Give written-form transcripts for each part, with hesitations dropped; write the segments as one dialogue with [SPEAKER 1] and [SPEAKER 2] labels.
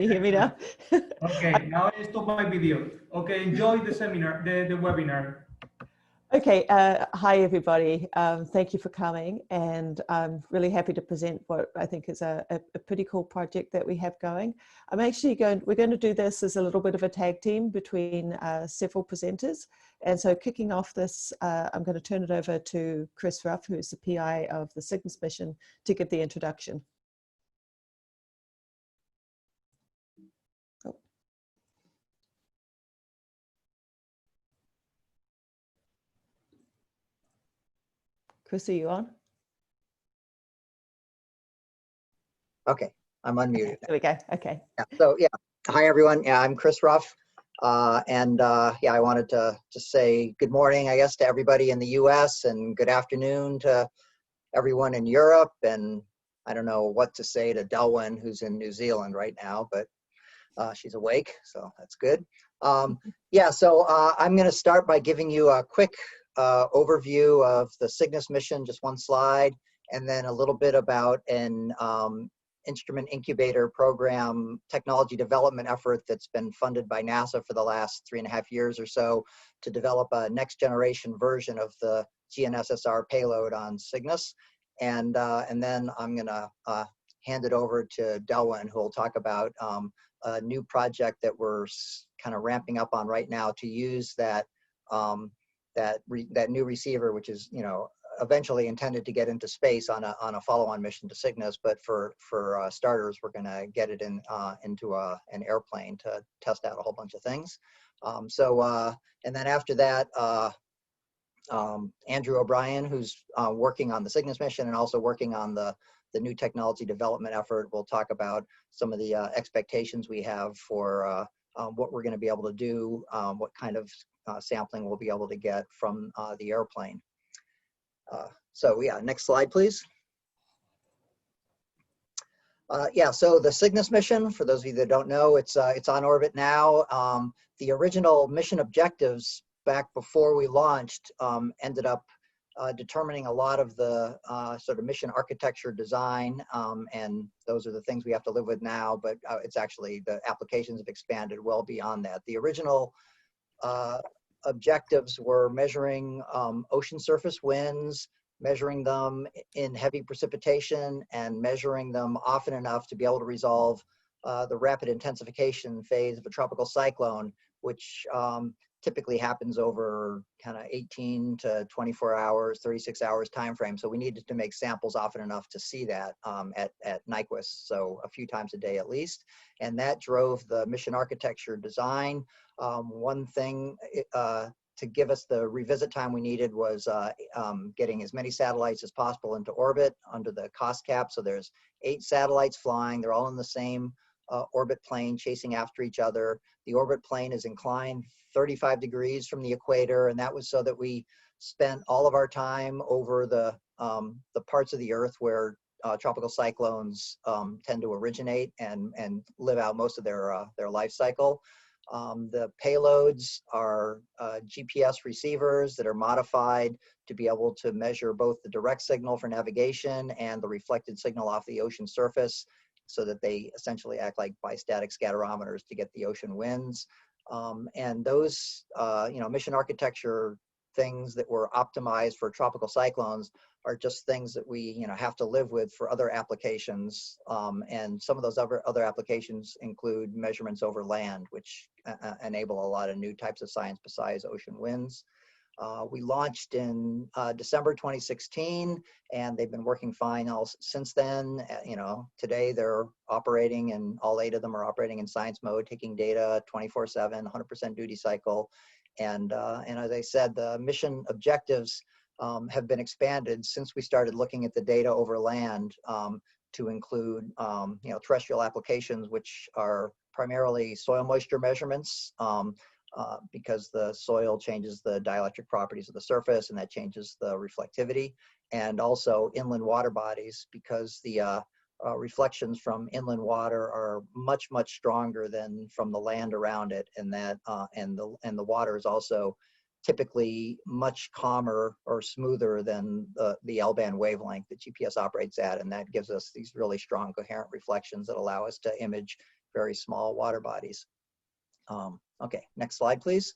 [SPEAKER 1] you hear me now?
[SPEAKER 2] Okay, now I stop my video. Okay, enjoy the seminar, the webinar.
[SPEAKER 1] Okay, hi everybody. Thank you for coming, and I'm really happy to present what I think is a pretty cool project that we have going. We're going to do this as a little bit of a tag team between several presenters. And so kicking off this, I'm going to turn it over to Chris Ruff, who is the PI of the CYGNSS mission, to give the introduction. Chris, are you on?
[SPEAKER 3] Okay, I'm unmuted.
[SPEAKER 1] There we go. Okay.
[SPEAKER 3] Yeah, so yeah, hi everyone. Yeah, I'm Chris Ruff, yeah, I wanted to just say good morning, I guess, to everybody in the U.S. and good afternoon to everyone in Europe. And I don't know what to say to Delwyn, who's in New Zealand right now, but she's awake, so that's good. Yeah, so I'm going to start by giving you a quick overview of the CYGNSS mission, just one slide, and then a little bit about an instrument incubator program technology development effort that's been funded by NASA for the last 3.5 years or so to develop a next generation version of the GNSS-R payload on CYGNSS. And then I'm going to hand it over to Delwyn, who will talk about a new project that we're kind of ramping up on right now to use that that new receiver, which is, you know, eventually intended to get into space on a follow-on mission to CYGNSS, but for starters, we're going to get it into an airplane to test out a whole bunch of things. And then after that, Andrew O'Brien, who's working on the CYGNSS mission and also working on the new technology development effort, will talk about some of the expectations we have for what we're going to be able to do, what kind of sampling we'll be able to get from the airplane. So yeah, next slide, please. Yeah, so the CYGNSS mission, for those of you that don't know, it's on orbit now. The original mission objectives back before we launched ended up determining a lot of the sort of mission architecture design, and those are the things we have to live with now, but it's actually, the applications have expanded well beyond that. The original objectives were measuring ocean surface winds, measuring them in heavy precipitation, and measuring them often enough to be able to resolve the rapid intensification phase of a tropical cyclone, which typically happens over kind of 18 to 24 hours, 36 hours time frame. So we needed to make samples often enough to see that at NIQUIS, so a few times a day at least. And that drove the mission architecture design. One thing to give us the revisit time we needed was getting as many satellites as possible into orbit under the cost cap. So there's 8 satellites flying. They're all in the same orbit plane chasing after each other. The orbit plane is inclined 35 degrees from the equator, and that was so that we spent all of our time over the parts of the Earth where tropical cyclones tend to originate and live out most of their life cycle. The payloads are GPS receivers that are modified to be able to measure both the direct signal for navigation and the reflected signal off the ocean surface, so that they essentially act like bistatic scatterometers to get the ocean winds. And those you know, mission architecture things that were optimized for tropical cyclones are just things that we, you know, have to live with for other applications. And some of those other applications include measurements over land, which enable a lot of new types of science besides ocean winds. We launched in December 2016, and they've been working fine since then. You know, today they're operating, and all 8 of them are operating in science mode, taking data 24/7, 100% duty cycle. And as I said, the mission objectives have been expanded since we started looking at the data over land to include you know, terrestrial applications, which are primarily soil moisture measurements, because the soil changes the dielectric properties of the surface, and that changes the reflectivity, and also inland water bodies, because the reflections from inland water are much stronger than from the land around it, and that and the water is also typically much calmer or smoother than the L-band wavelength that GPS operates at, and that gives us these really strong coherent reflections that allow us to image very small water bodies. Okay, next slide, please.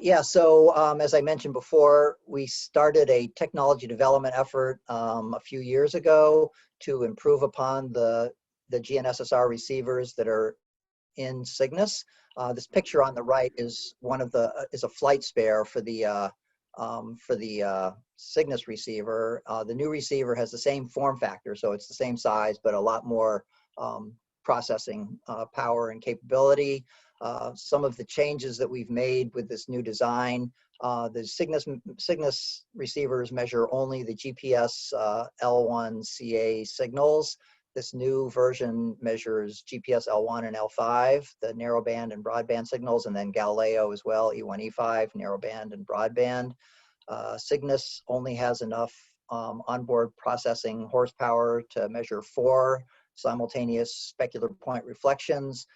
[SPEAKER 3] Yeah, so as I mentioned before, we started a technology development effort a few years ago to improve upon the GNSS-R receivers that are in Cygnus. This picture on the right is is a flight spare for the Cygnus receiver. The new receiver has the same form factor, so it's the same size, but a lot more processing power and capability. Some of the changes that we've made with this new design, the Cygnus receivers measure only the GPS L1 CA signals. This new version measures GPS L1 and L5, the narrowband and broadband signals, and then Galileo as well, E1, E5, narrowband and broadband. Cygnus only has enough onboard processing horsepower to measure 4 simultaneous specular point reflections.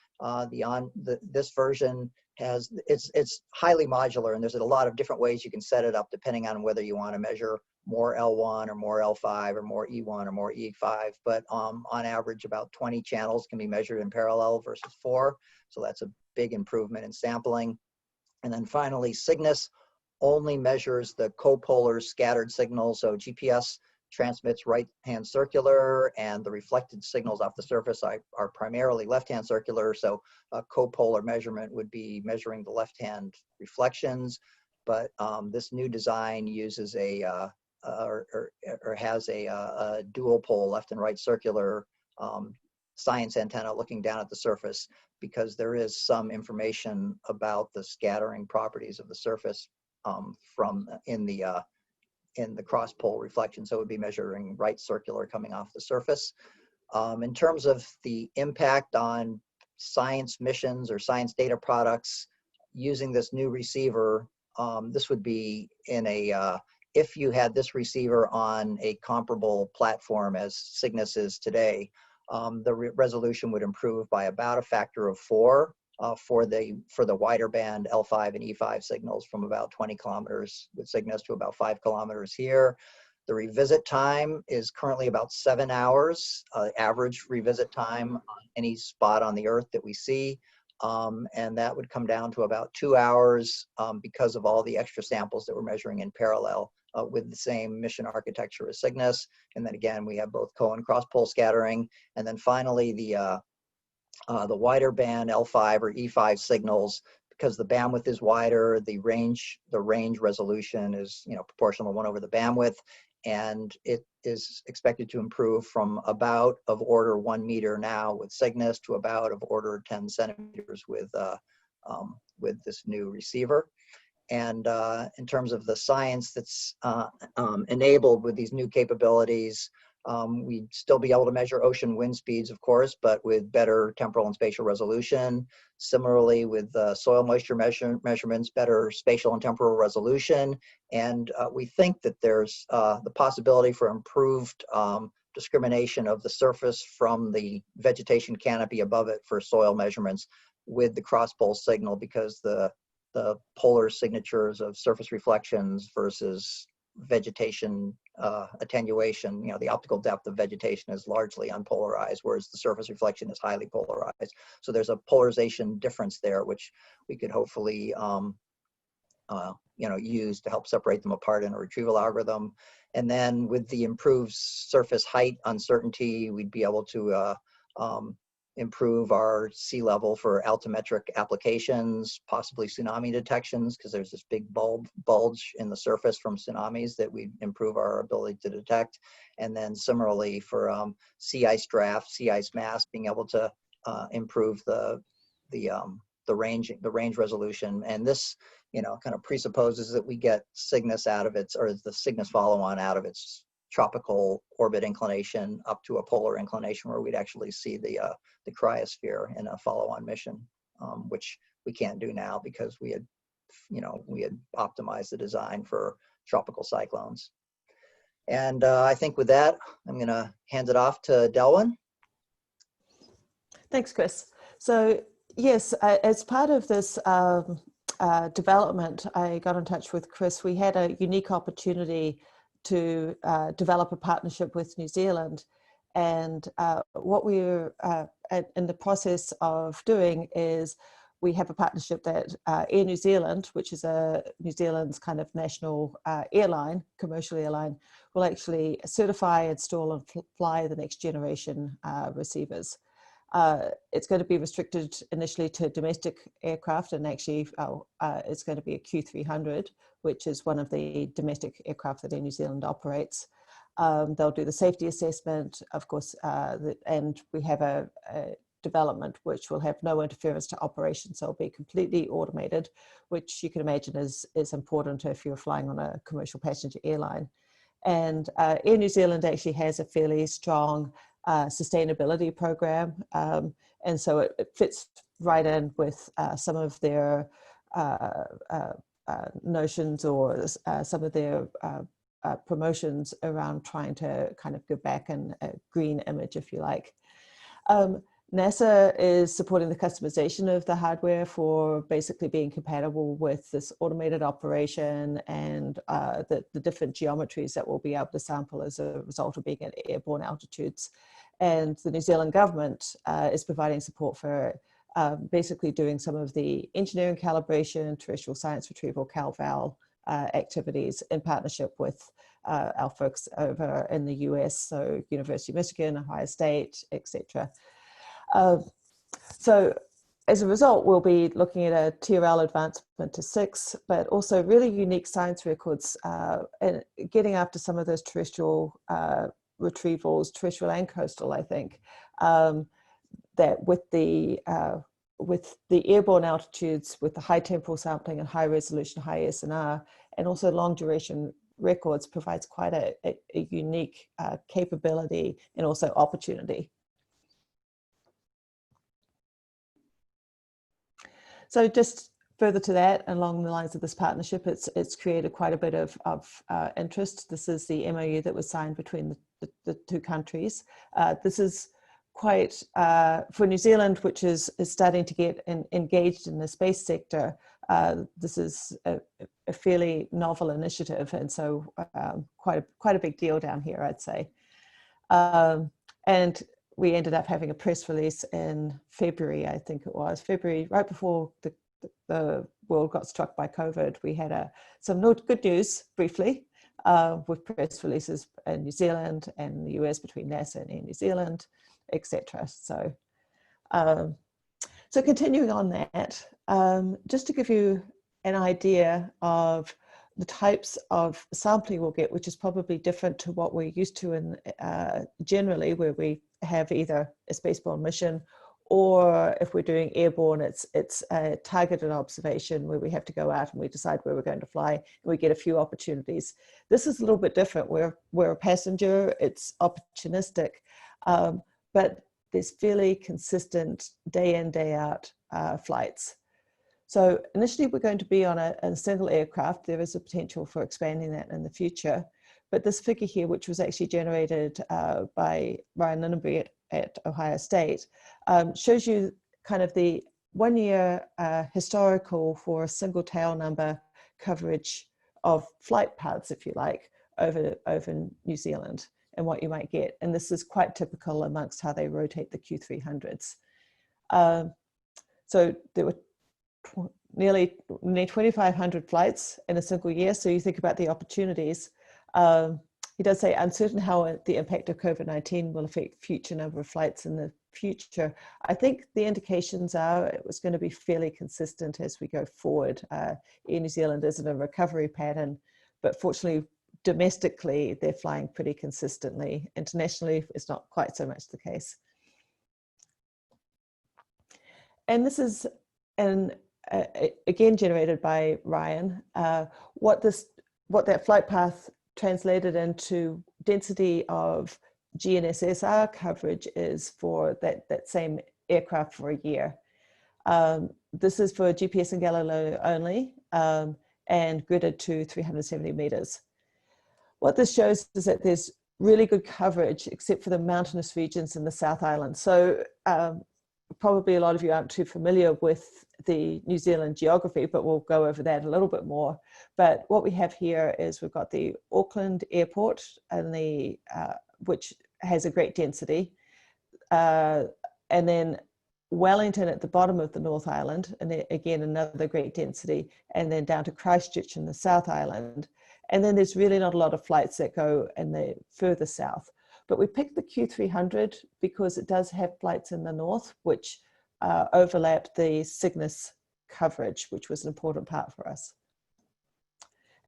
[SPEAKER 3] This version it's highly modular, and there's a lot of different ways you can set it up depending on whether you want to measure more L1 or more L5 or more E1 or more E5. But on average, about 20 channels can be measured in parallel versus 4. So that's a big improvement in sampling. And then finally, Cygnus only measures the copolar scattered signals. So GPS transmits right-hand circular, and the reflected signals off the surface are primarily left-hand circular. So a copolar measurement would be measuring the left-hand reflections. But this new design uses has a dual pole left and right circular science antenna looking down at the surface, because there is some information about the scattering properties of the surface in the cross pole reflection. So it would be measuring right circular coming off the surface. In terms of the impact on science missions or science data products using this new receiver, this would be in if you had this receiver on a comparable platform as Cygnus is today, the resolution would improve by about a factor of 4 for the wider band L5 and E5 signals, from about 20 kilometers with Cygnus to about 5 kilometers here. The revisit time is currently about 7 hours, average revisit time on any spot on the Earth that we see. And that would come down to about 2 hours because of all the extra samples that we're measuring in parallel with the same mission architecture as Cygnus. And then again, we have both co and cross pole scattering. And then finally, the wider band L5 or E5 signals, because the bandwidth is wider, the range resolution is proportional to 1 over the bandwidth, and it is expected to improve from about of order 1 meter now with Cygnus to about of order 10 centimeters with this new receiver. And in terms of the science that's enabled with these new capabilities, we'd still be able to measure ocean wind speeds, of course, but with better temporal and spatial resolution. Similarly, with soil moisture measurements, better spatial and temporal resolution. And we think that there's the possibility for improved discrimination of the surface from the vegetation canopy above it for soil measurements with the cross-pole signal, because the polar signatures of surface reflections versus vegetation attenuation, the optical depth of vegetation is largely unpolarized, whereas the surface reflection is highly polarized. So there's a polarization difference there, which we could hopefully use to help separate them apart in a retrieval algorithm. And then with the improved surface height uncertainty, we'd be able to improve our sea level for altimetric applications, possibly tsunami detections, because there's this big bulge in the surface from tsunamis that we improve our ability to detect. And then similarly for sea ice draft, sea ice mass, being able to improve the range resolution. And this kind of presupposes that we get Cygnus out of its, or the Cygnus follow-on out of its tropical orbit inclination up to a polar inclination, where we'd actually see the cryosphere in a follow-on mission, which we can't do now because we had optimized the design for tropical cyclones. And I think with that, I'm going to hand it off to Delwyn.
[SPEAKER 1] Thanks, Chris. So yes, as part of this development, I got in touch with Chris. We had a unique opportunity to develop a partnership with New Zealand. And what we're in the process of doing is we have a partnership that Air New Zealand, which is New Zealand's kind of national airline, commercial airline, will actually certify, install and fly the next generation receivers. It's going to be restricted initially to domestic aircraft, and actually it's going to be a Q300, which is one of the domestic aircraft that Air New Zealand operates. They'll do the safety assessment, of course, and we have a development which will have no interference to operations, so it'll be completely automated, which you can imagine is important if you're flying on a commercial passenger airline. And Air New Zealand actually has a fairly strong sustainability program, and so it fits right in with some of their notions or some of their promotions around trying to kind of give back in a green image, if you like. NASA is supporting the customization of the hardware for basically being compatible with this automated operation and the different geometries that we'll be able to sample as a result of being at airborne altitudes. And the New Zealand government is providing support for basically doing some of the engineering calibration, terrestrial science retrieval, CalVal activities in partnership with our folks over in the US, so University of Michigan, Ohio State, etc. So as a result, we'll be looking at a TRL advancement to 6, but also really unique science records and getting after some of those terrestrial retrievals, terrestrial and coastal, I think, that with the airborne altitudes, with the high temporal sampling and high resolution, high SNR, and also long duration records provides quite a unique capability and also opportunity. So just further to that, along the lines of this partnership, it's created quite a bit of interest. This is the MOU that was signed between the two countries. This is quite, for New Zealand, which is starting to get engaged in the space sector, this is a fairly novel initiative, and so quite a big deal down here, I'd say. And we ended up having a press release in February, I think it was, February, right before the world got struck by COVID. We had some good news, briefly, with press releases in New Zealand and the US between NASA and New Zealand, etc. So, so continuing on that, just to give you an idea of the types of sampling we'll get, which is probably different to what we're used to in generally, where we have either a spaceborne mission, or if we're doing airborne, it's a targeted observation where we have to go out and we decide where we're going to fly, and we get a few opportunities. This is a little bit different. We're a passenger, it's opportunistic, but there's fairly consistent day in, day out flights. So initially we're going to be on a single aircraft. There is a potential for expanding that in the future. But this figure here, which was actually generated by Ryan Lindenberg at Ohio State, shows you kind of the 1 year historical for a single tail number coverage of flight paths, if you like, over New Zealand and what you might get. And this is quite typical amongst how they rotate the Q300s. So there were nearly 2,500 flights in a single year. So you think about the opportunities. He does say uncertain how the impact of COVID-19 will affect future number of flights in the future. I think the indications are it was going to be fairly consistent as we go forward. Air New Zealand is in a recovery pattern, but fortunately, domestically, they're flying pretty consistently. Internationally, it's not quite so much the case. And this is again generated by Ryan. What that flight path translated into density of GNSS-R coverage is for that same aircraft for a year. This is for GPS and Galileo only, and gridded to 370 meters. What this shows is that there's really good coverage, except for the mountainous regions in the South Island. So probably a lot of you aren't too familiar with the New Zealand geography, but we'll go over that a little bit more. But what we have here is we've got the Auckland airport, and which has a great density. And then Wellington at the bottom of the North Island, and again, another great density, and then down to Christchurch in the South Island. And then there's really not a lot of flights that go in the further south. But we picked the Q300 because it does have flights in the north, which overlap the Cygnus coverage, which was an important part for us.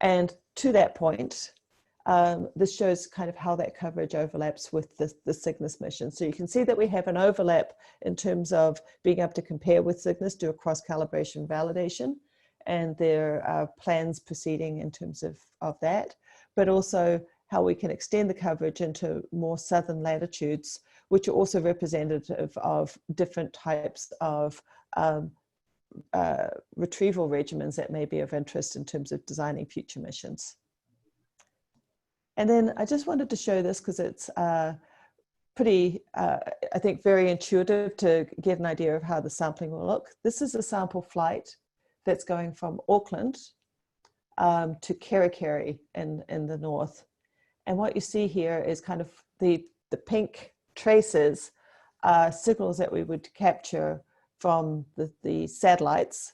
[SPEAKER 1] And to that point, this shows kind of how that coverage overlaps with the Cygnus mission. So you can see that we have an overlap in terms of being able to compare with Cygnus, do a cross-calibration validation, and there are plans proceeding in terms of that, but also how we can extend the coverage into more southern latitudes, which are also representative of different types of retrieval regimens that may be of interest in terms of designing future missions. And then I just wanted to show this because it's pretty, I think, very intuitive to get an idea of how the sampling will look. This is a sample flight that's going from Auckland to Kerikeri in the north. And what you see here is kind of the pink traces signals that we would capture from the satellites.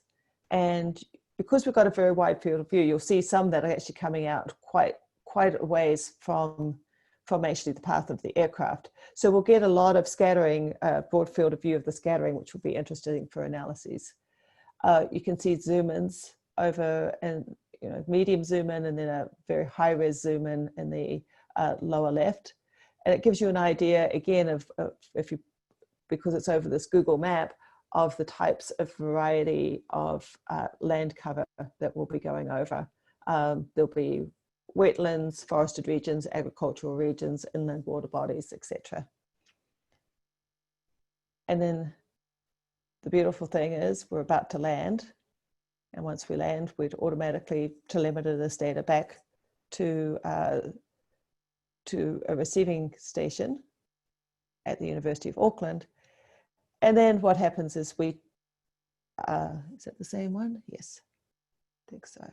[SPEAKER 1] And because we've got a very wide field of view, you'll see some that are actually coming out quite a ways from actually the path of the aircraft. So we'll get a lot of scattering, broad field of view of the scattering, which will be interesting for analyses. You can see zoom-ins over, and medium zoom in, and then a very high res zoom in the lower left. And it gives you an idea again of because it's over this Google map, of the types of variety of land cover that we'll be going over. There'll be wetlands, forested regions, agricultural regions, inland water bodies, etc. And then the beautiful thing is we're about to land. And once we land, we'd automatically telemeter this data back to a receiving station at the University of Auckland. And then what happens is is it the same one? Yes, I think so.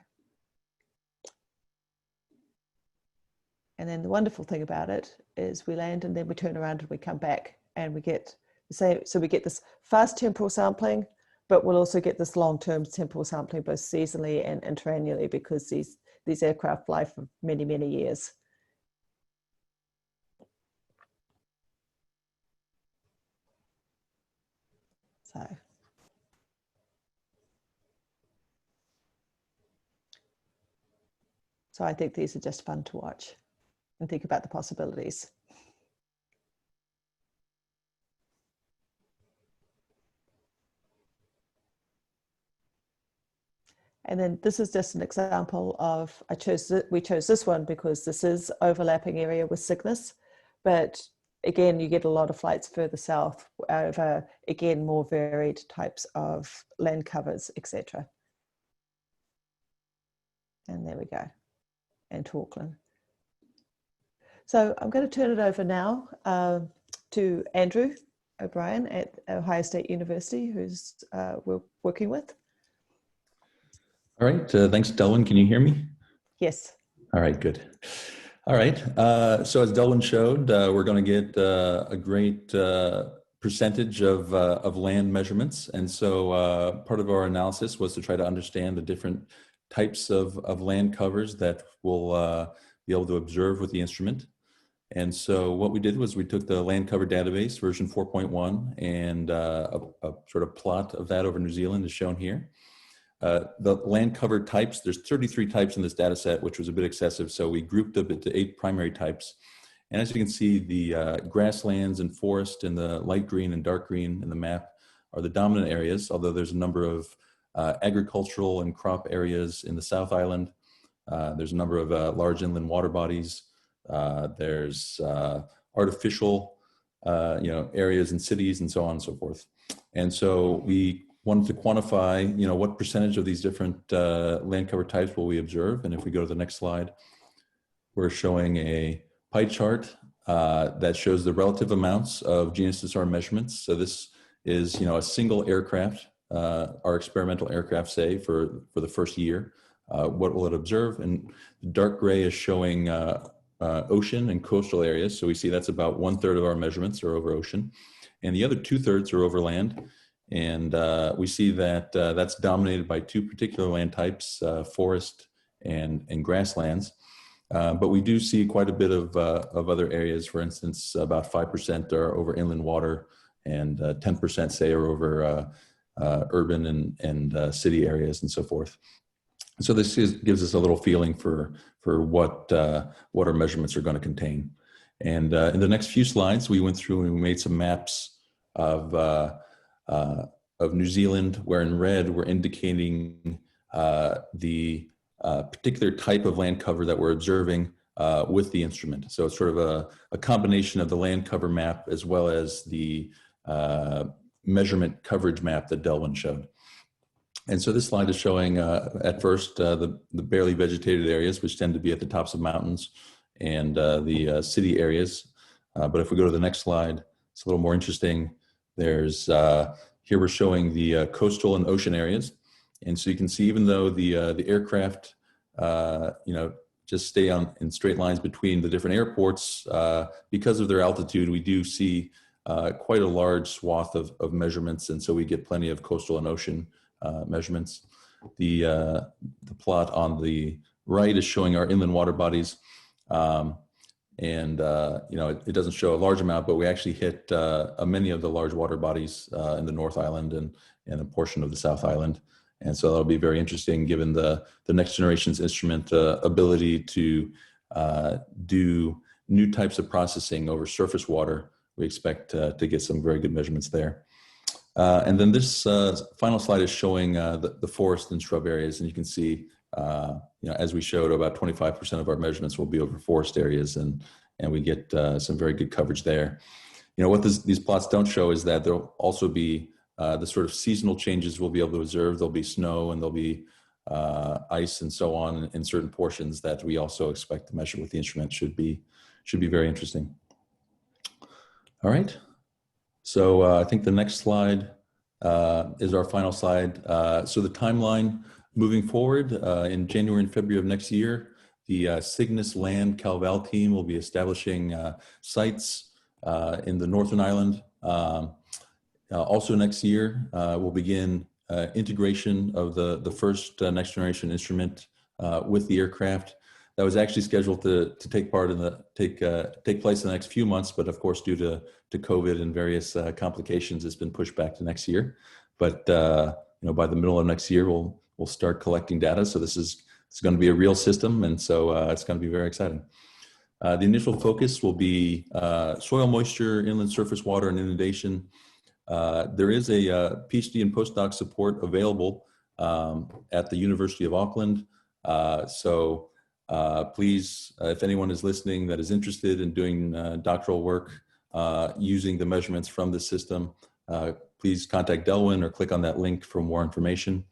[SPEAKER 1] And then the wonderful thing about it is we land and then we turn around and we come back and we get the same. So we get this fast temporal sampling, but we'll also get this long-term temporal sampling both seasonally and interannually, because these aircraft fly for many, many years. So I think these are just fun to watch and think about the possibilities. And then this is just an example of, we chose this one because this is overlapping area with Cygnus, but again, you get a lot of flights further south over, again, more varied types of land covers, etc. And there we go, and to Auckland. So I'm going to turn it over now to Andrew O'Brien at Ohio State University, who's we're working with.
[SPEAKER 4] All right, thanks, Delwyn. Can you hear me?
[SPEAKER 1] Yes.
[SPEAKER 4] All right, good. All right, so as Delwyn showed, we're going to get a great percentage of land measurements. And so part of our analysis was to try to understand the different types of land covers that we'll be able to observe with the instrument. And so what we did was we took the land cover database version 4.1 and a sort of plot of that over New Zealand is shown here. The land cover types, there's 33 types in this data set, which was a bit excessive. So we grouped them into 8 primary types. And as you can see, the grasslands and forest in the light green and dark green in the map are the dominant areas, although there's a number of agricultural and crop areas in the South Island. There's a number of large inland water bodies. There's artificial areas in cities and so on and so forth. And so we wanted to quantify, what percentage of these different land cover types will we observe. And if we go to the next slide, we're showing a pie chart that shows the relative amounts of GNSS-R measurements. So this is, a single aircraft, our experimental aircraft, say, for the first year. What will it observe? And the dark gray is showing ocean and coastal areas. So we see that's about 1/3 of our measurements are over ocean, and the other 2/3 are over land. And we see that that's dominated by two particular land types, forest and grasslands. But we do see quite a bit of other areas. For instance, about 5% are over inland water, and 10% say are over urban and city areas and so forth. So this gives us a little feeling for what our measurements are going to contain. And in the next few slides, we went through and we made some maps of New Zealand, where in red we're indicating the particular type of land cover that we're observing with the instrument. So it's sort of a combination of the land cover map as well as the measurement coverage map that Delwyn showed. And so this slide is showing at first the barely vegetated areas, which tend to be at the tops of mountains, and the city areas. But if we go to the next slide, it's a little more interesting. There's here we're showing the coastal and ocean areas. And so you can see, even though the aircraft, just stay in straight lines between the different airports, because of their altitude, we do see quite a large swath of measurements. And so we get plenty of coastal and ocean measurements. The plot on the right is showing our inland water bodies. It doesn't show a large amount, but we actually hit many of the large water bodies in the North Island and a portion of the South Island. And so that'll be very interesting, given the next generation's instrument ability to do new types of processing over surface water. We expect to get some very good measurements there. And then this final slide is showing the forest and shrub areas. And you can see, as we showed, about 25% of our measurements will be over forest areas, and we get some very good coverage there. What these plots don't show is that there'll also be the sort of seasonal changes we'll be able to observe. There'll be snow and there'll be ice and so on in certain portions that we also expect to measure with the instrument. Should be very interesting. All right. So I think the next slide is our final slide. So the timeline moving forward, in January and February of next year, the Cygnus Land Cal-Val team will be establishing sites in the Northern Island. Also next year, we'll begin integration of the first next generation instrument with the aircraft. That was actually scheduled to take place in the next few months, but of course, due to COVID and various complications, it's been pushed back to next year. But by the middle of next year, we'll start collecting data. So it's going to be a real system, and so it's going to be very exciting. The initial focus will be soil moisture, inland surface water, and inundation. There is a Ph.D. and postdoc support available at the University of Auckland. So please, if anyone is listening that is interested in doing doctoral work using the measurements from this system, please contact Delwyn or click on that link for more information.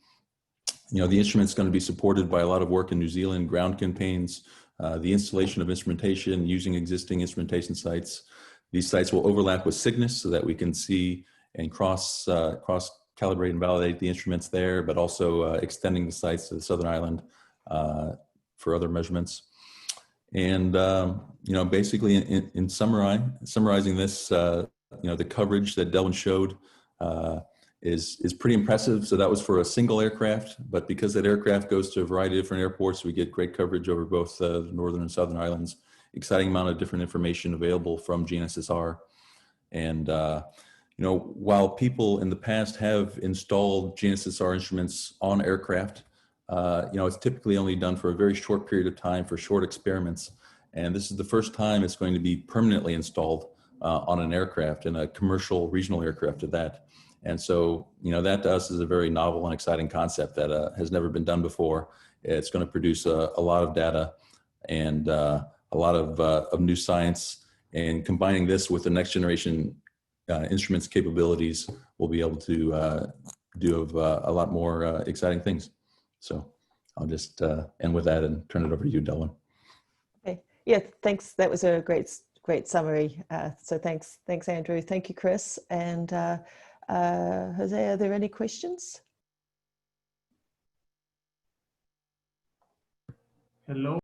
[SPEAKER 4] The instrument's going to be supported by a lot of work in New Zealand, ground campaigns, the installation of instrumentation using existing instrumentation sites. These sites will overlap with Cygnus so that we can see and cross calibrate and validate the instruments there, but also extending the sites to the Southern Island for other measurements. And basically, in summarizing this, the coverage that Delwyn showed is pretty impressive. So that was for a single aircraft, but because that aircraft goes to a variety of different airports, we get great coverage over both the Northern and Southern Islands. Exciting amount of different information available from GNSS-R. And while people in the past have installed GNSS-R instruments on aircraft, it's typically only done for a very short period of time for short experiments. And this is the first time it's going to be permanently installed on an aircraft, and a commercial regional aircraft at that. And so, that to us is a very novel and exciting concept that has never been done before. It's going to produce a lot of data and a lot of new science. And combining this with the next generation instruments capabilities, we'll be able to do a lot more exciting things. So I'll just end with that and turn it over to you, Delwyn.
[SPEAKER 1] Okay. Yeah, thanks. That was a great summary. So thanks, Andrew. Thank you, Chris. And Jose, are there any questions?
[SPEAKER 2] Hello.